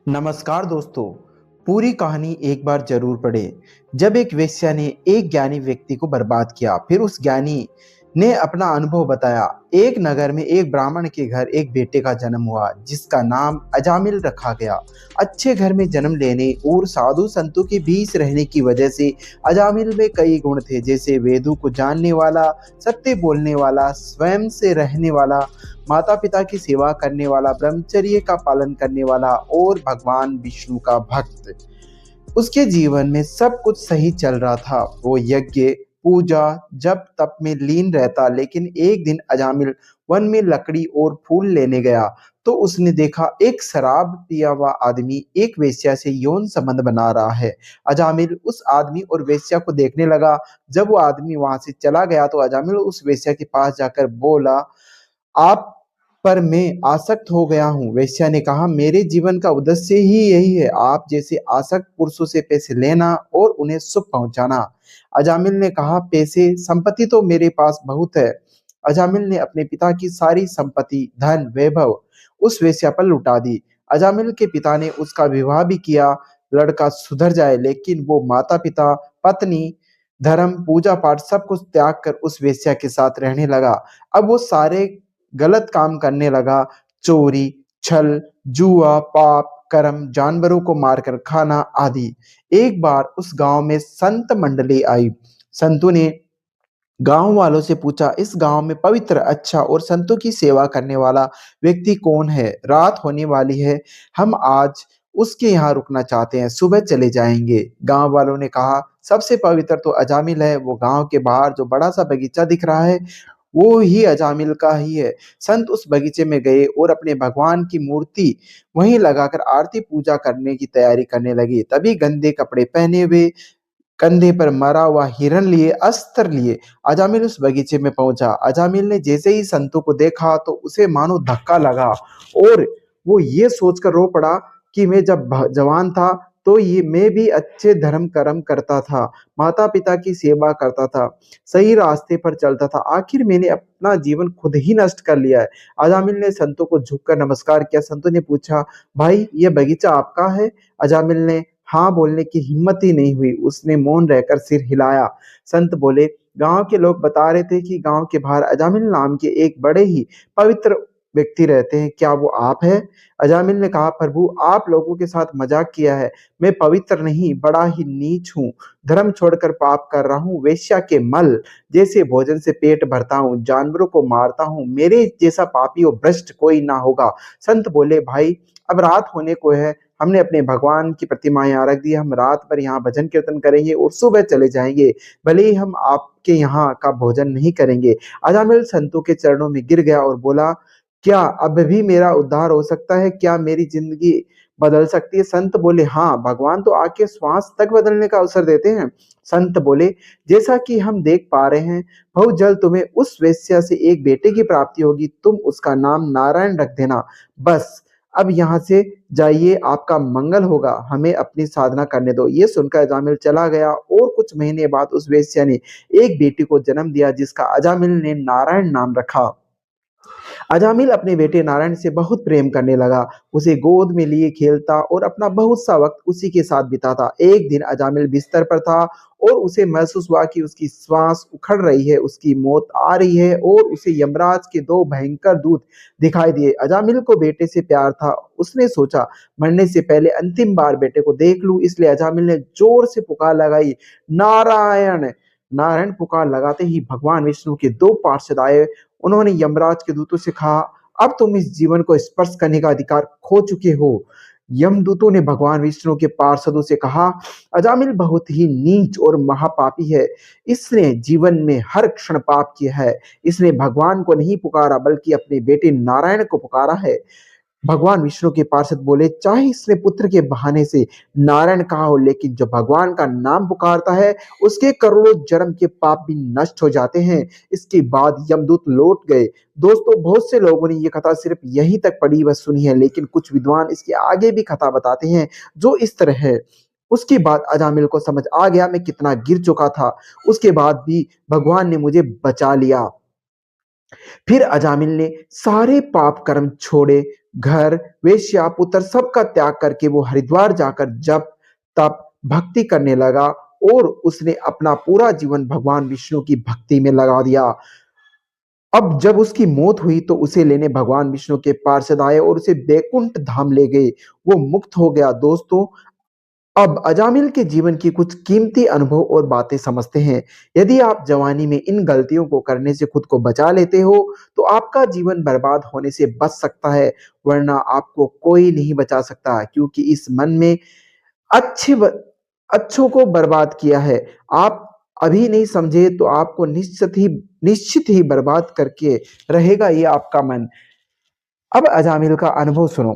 नमस्कार दोस्तों। पूरी कहानी एक बार जरूर पढ़ें। जब एक वेश्या ने एक ज्ञानी व्यक्ति को बर्बाद किया, फिर उस ज्ञानी ने अपना अनुभव बताया। एक नगर में एक ब्राह्मण के घर एक बेटे का जन्म हुआ जिसका नाम अजामिल रखा गया। अच्छे घर में जन्म लेने और साधु संतों के बीच रहने की वजह से अजामिल में कई गुण थे, जैसे वेदों को जानने वाला, सत्य बोलने वाला, स्वयं से रहने वाला, माता पिता की सेवा करने वाला, ब्रह्मचर्य का पालन करने वाला और भगवान विष्णु का भक्त। उसके जीवन में सब कुछ सही चल रहा था। वो यज्ञ, पूजा, जप तप में लीन रहता, लेकिन एक दिन अजामिल वन में लकड़ी और फूल लेने गया तो उसने देखा एक शराब पिया हुआ आदमी एक वेश्या से यौन संबंध बना रहा है। अजामिल उस आदमी और वेश्या को देखने लगा। जब वो आदमी वहां से चला गया तो अजामिल उस वेश्या के पास जाकर बोला, आप पर मैं आसक्त हो गया हूँ। वेश्या ने कहा, मेरे जीवन का उद्देश्य ही यही है, आप जैसे आसक्त पुरुषों से पैसे लेना और उन्हें सुख पहुंचाना। अजामिल ने कहा, पैसे संपत्ति तो मेरे पास बहुत है। अजामिल ने अपने पिता की सारी संपत्ति, धन, वैभव उस वेश्या पर लुटा दी। अजामिल के पिता ने उसका विवाह भी किया, लड़का सुधर जाए, लेकिन वो माता पिता, पत्नी, धर्म, पूजा पाठ सब कुछ त्याग कर उस वेश्या के साथ रहने लगा। अब वो सारे गलत काम करने लगा। चोरी, छल, जुआ, पाप, कर्म, जानवरों को मारकर खाना आदि। एक बार उस गांव में संत मंडली आई। संतों ने गांव वालों से पूछा, इस गांव में पवित्र, अच्छा और संतों की सेवा करने वाला व्यक्ति कौन है? रात होने वाली है, हम आज उसके यहाँ रुकना चाहते हैं, सुबह चले जाएंगे। गांव वालों ने कहा, सबसे पवित्र तो अजामिल है। वो गांव के बाहर जो बड़ा सा बगीचा दिख रहा है वो ही अजामिल का ही है। संत उस बगीचे में गए और अपने भगवान की मूर्ति वहीं लगाकर आरती पूजा करने की तैयारी करने लगे। तभी गंदे कपड़े पहने हुए, कंधे पर मरा हुआ हिरन लिए, अस्त्र लिए अजामिल उस बगीचे में पहुंचा। अजामिल ने जैसे ही संतों को देखा तो उसे मानो धक्का लगा और वो ये सोचकर रो पड़ा कि मैं जब जवान था तो ये मैं भी अच्छे धर्म कर्म करता था, माता पिता की सेवा करता था, सही रास्ते पर चलता था, आखिर मैंने अपना जीवन खुद ही नष्ट कर लिया है। अजामिल ने संतों को झुककर नमस्कार किया। संतों ने पूछा, भाई ये बगीचा आपका है? अजामिल ने हाँ बोलने की हिम्मत ही नहीं हुई। उसने मौन रहकर सिर हिलाया। संत बोले, गांव के लोग बता रहे थे कि गांव के बाहर अजामिल नाम के एक बड़े ही पवित्र व्यक्ति रहते हैं, क्या वो आप है? अजामिल ने कहा, प्रभु आप लोगों के साथ मजाक किया है, मैं पवित्र नहीं, बड़ा ही नीच हूँ, धर्म छोड़कर पाप कर रहा हूँ, वेश्या के मल जैसे भोजन से पेट भरता हूँ, जानवरों को मारता हूँ, मेरे जैसा पापी और भ्रष्ट कोई ना होगा। संत बोले, भाई अब रात होने को है, हमने अपने भगवान की प्रतिमा यहाँ रख दी, हम रात भर यहाँ भजन कीर्तन करेंगे और सुबह चले जाएंगे, भले ही हम आपके यहाँ का भोजन नहीं करेंगे। अजामिल संतों के चरणों में गिर गया और बोला, क्या अब भी मेरा उद्धार हो सकता है? क्या मेरी जिंदगी बदल सकती है? संत बोले, हाँ, भगवान तो आके श्वास तक बदलने का अवसर देते हैं। संत बोले, जैसा कि हम देख पा रहे हैं, बहुत जल्द तुम्हें उस वेश्या से एक बेटे की प्राप्ति होगी, तुम उसका नाम नारायण रख देना। बस अब यहाँ से जाइए, आपका मंगल होगा, हमें अपनी साधना करने दो। ये सुनकर अजामिल चला गया और कुछ महीने बाद उस वेश्या ने एक बेटी को जन्म दिया जिसका अजामिल ने नारायण नाम रखा। अजामिल अपने बेटे नारायण से बहुत प्रेम करने लगा, उसे गोद में लिए खेलता और अपना बहुत सा वक्त उसी के साथ बिताता। एक दिन अजामिल बिस्तर पर था और उसे महसूस हुआ कि उसकी श्वास उखड़ रही है, उसकी मौत आ रही है और उसे यमराज के दो भयंकर दूत दिखाई दिए। अजामिल को बेटे से प्यार था, उसने सोचा मरने से पहले अंतिम बार बेटे को देख लूं, इसलिए अजामिल ने जोर से पुकार लगाई, नारायण। नारायण पुकार लगाते ही भगवान विष्णु के दो पार्षद आए। उन्होंने यमराज के दूतों से कहा, अब तुम इस जीवन को स्पर्श करने का अधिकार खो चुके हो। यमदूतों ने भगवान विष्णु के पार्षदों से कहा, अजामिल बहुत ही नीच और महापापी है, इसने जीवन में हर क्षण पाप किया है, इसने भगवान को नहीं पुकारा बल्कि अपने बेटे नारायण को पुकारा है। भगवान विष्णु के पार्षद बोले, चाहे इसने पुत्र के बहाने से नारायण कहा हो, लेकिन जो भगवान का नाम पुकारता है उसके करोड़ों जन्म के पाप भी नष्ट हो जाते हैं। इसके बाद यमदूत लौट गए। दोस्तों, बहुत से लोगों ने ये कथा सिर्फ यहीं तक पढ़ी व सुनी है, लेकिन कुछ विद्वान इसके आगे भी कथा बताते हैं जो इस तरह है। उसके बाद अजामिल को समझ आ गया मैं कितना गिर चुका था, उसके बाद भी भगवान ने मुझे बचा लिया। फिर अजामिल ने सारे पाप कर्म छोड़े, घर, वेश्या, पुत्र सबका त्याग करके वो हरिद्वार जाकर जप, तप, भक्ति करने लगा और उसने अपना पूरा जीवन भगवान विष्णु की भक्ति में लगा दिया। अब जब उसकी मौत हुई तो उसे लेने भगवान विष्णु के पार्षद आए और उसे बैकुंठ धाम ले गए। वो मुक्त हो गया। दोस्तों, अब अजामिल के जीवन की कुछ कीमती अनुभव और बातें समझते हैं। यदि आप जवानी में इन गलतियों को करने से खुद को बचा लेते हो तो आपका जीवन बर्बाद होने से बच सकता है, वरना आपको कोई नहीं बचा सकता, क्योंकि इस मन में अच्छे अच्छों को बर्बाद किया है। आप अभी नहीं समझे तो आपको निश्चित ही बर्बाद करके रहेगा ये आपका मन। अब अजामिल का अनुभव सुनो।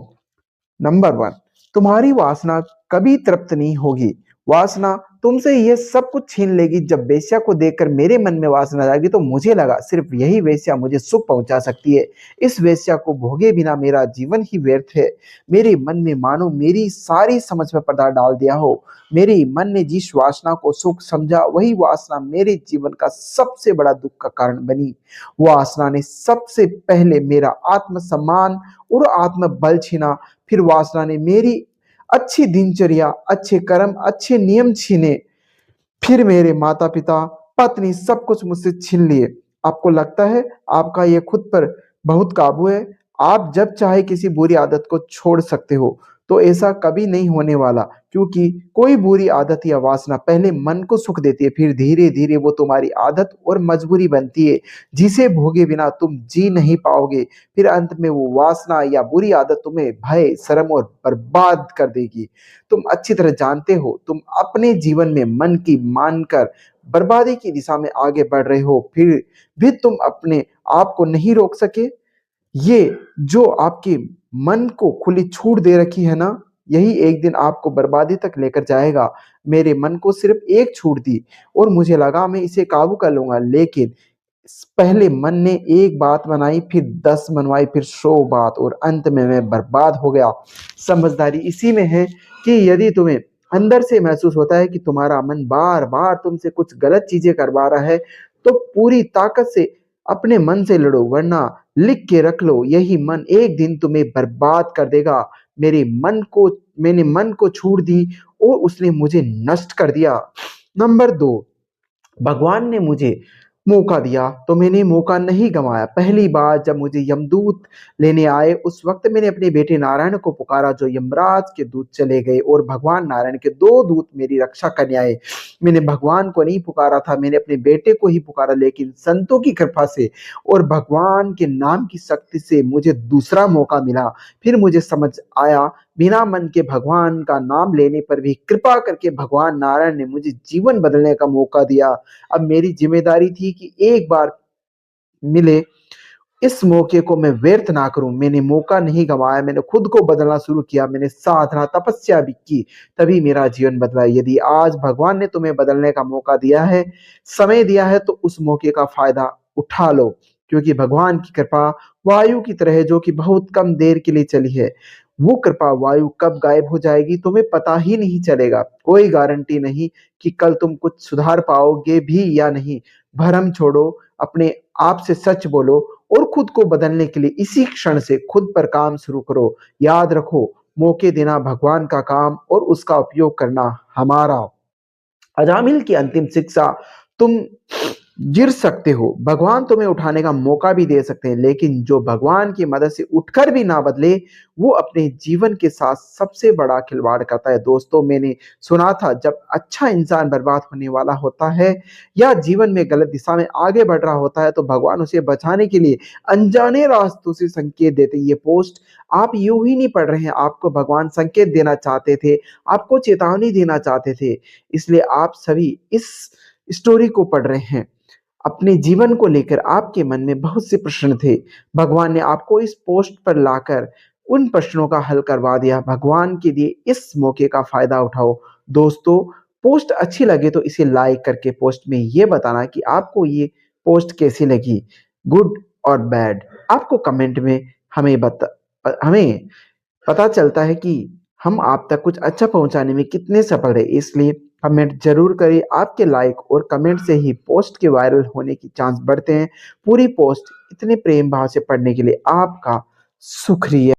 नंबर 1, तुम्हारी वासना कभी तृप्त नहीं होगी। वासना तुमसे ये सब कुछ छीन लेगी। जब वेश्या को देखकर मेरे मन में वासना जागी तो मुझे लगा सिर्फ यही वेश्या मुझे सुख पहुंचा सकती है। इस वेश्या को भोगे बिना मेरा जीवन ही व्यर्थ है। मेरे मन में मानो मेरी सारी समझ में पर्दा डाल दिया हो। मेरे मन ने जिस वासना को सुख समझा वही वासना मेरे जीवन का सबसे बड़ा दुख का कारण बनी। वासना ने सबसे पहले मेरा आत्मसम्मान और आत्मबल छीना। फिर वासना ने मेरी अच्छी दिनचर्या, अच्छे कर्म, अच्छे नियम छीने। फिर मेरे माता पिता, पत्नी सब कुछ मुझसे छीन लिए। आपको लगता है आपका ये खुद पर बहुत काबू है? आप जब चाहे किसी बुरी आदत को छोड़ सकते हो, तो ऐसा कभी नहीं होने वाला, क्योंकि कोई बुरी आदत या वासना पहले मन को सुख देती है, फिर धीरे धीरे वो तुम्हारी आदत और मजबूरी बनती है, जिसे भोगे बिना तुम जी नहीं पाओगे। फिर अंत में वो वासना या बुरी आदत तुम्हें भय, शर्म और बर्बाद कर देगी। तुम अच्छी तरह जानते हो तुम अपने जीवन में मन की मानकर बर्बादी की दिशा में आगे बढ़ रहे हो, फिर भी तुम अपने आप को नहीं रोक सके। ये जो आपके मन को खुली छूट दे रखी है ना, यही एक दिन आपको बर्बादी तक लेकर जाएगा। मेरे मन को सिर्फ एक छूट दी और मुझे लगा मैं इसे काबू कर लूंगा, लेकिन पहले मन ने एक बात बनाई, फिर 10 मनवाई, फिर 100 बात, और अंत में मैं बर्बाद हो गया। समझदारी इसी में है कि यदि तुम्हें अंदर से महसूस होता है कि तुम्हारा मन बार बार तुमसे कुछ गलत चीजें करवा रहा है, तो पूरी ताकत से अपने मन से लड़ो, वरना लिख के रख लो, यही मन एक दिन तुम्हें बर्बाद कर देगा। मैंने मन को छूट दी और उसने मुझे नष्ट कर दिया। नंबर 2, भगवान ने मुझे मौका दिया तो मैंने मौका नहीं गंवाया। पहली बार जब मुझे यमदूत लेने आए उस वक्त मैंने अपने बेटे नारायण को पुकारा, जो यमराज के दूत चले गए और भगवान नारायण के 2 दूत मेरी रक्षा करने आए। मैंने भगवान को नहीं पुकारा था, मैंने अपने बेटे को ही पुकारा, लेकिन संतों की कृपा से और भगवान के नाम की शक्ति से मुझे दूसरा मौका मिला। फिर मुझे समझ आया, बिना मन के भगवान का नाम लेने पर भी कृपा करके भगवान नारायण ने मुझे जीवन बदलने का मौका दिया। अब मेरी जिम्मेदारी थी कि एक बार मिले इस मौके को मैं व्यर्थ ना करूं। मैंने मौका नहीं गंवाया, मैंने खुद को बदलना शुरू किया, मैंने साधना तपस्या भी की, तभी मेरा जीवन बदला। यदि आज भगवान ने तुम्हें बदलने का मौका दिया है, समय दिया है, तो उस मौके का फायदा उठा लो, क्योंकि भगवान की कृपा वायु की तरह है, जो कि बहुत कम देर के लिए चली है। वो कृपा वायु कब गायब हो जाएगी तुम्हें पता ही नहीं चलेगा। कोई गारंटी नहीं कि कल तुम कुछ सुधार पाओगे भी या नहीं। भरम छोड़ो, अपने आप से सच बोलो और खुद को बदलने के लिए इसी क्षण से खुद पर काम शुरू करो। याद रखो, मौके देना भगवान का काम और उसका उपयोग करना हमारा। अजामिल की अंतिम शिक्षा, तुम गिर सकते हो, भगवान तुम्हें उठाने का मौका भी दे सकते हैं, लेकिन जो भगवान की मदद से उठकर भी ना बदले, वो अपने जीवन के साथ सबसे बड़ा खिलवाड़ करता है। दोस्तों, मैंने सुना था जब अच्छा इंसान बर्बाद होने वाला होता है या जीवन में गलत दिशा में आगे बढ़ रहा होता है, तो भगवान उसे बचाने के लिए अनजाने रास्तों से संकेत देते हैं। ये पोस्ट आप यूं ही नहीं पढ़ रहे हैं, आपको भगवान संकेत देना चाहते थे, आपको चेतावनी देना चाहते थे, इसलिए आप सभी इस स्टोरी को पढ़ रहे हैं। अपने जीवन को लेकर आपके मन में बहुत से प्रश्न थे, भगवान ने आपको इस पोस्ट पर लाकर उन प्रश्नों का हल करवा दिया। भगवान के दिए इस मौके का फायदा उठाओ। दोस्तों, पोस्ट अच्छी लगे तो इसे लाइक करके पोस्ट में ये बताना कि आपको ये पोस्ट कैसी लगी, गुड और बैड। आपको कमेंट में हमें पता चलता है कि हम आप तक कुछ अच्छा पहुंचाने में कितने सफल रहे, इसलिए कमेंट जरूर करें। आपके लाइक और कमेंट से ही पोस्ट के वायरल होने की चांस बढ़ते हैं। पूरी पोस्ट इतने प्रेम भाव से पढ़ने के लिए आपका शुक्रिया।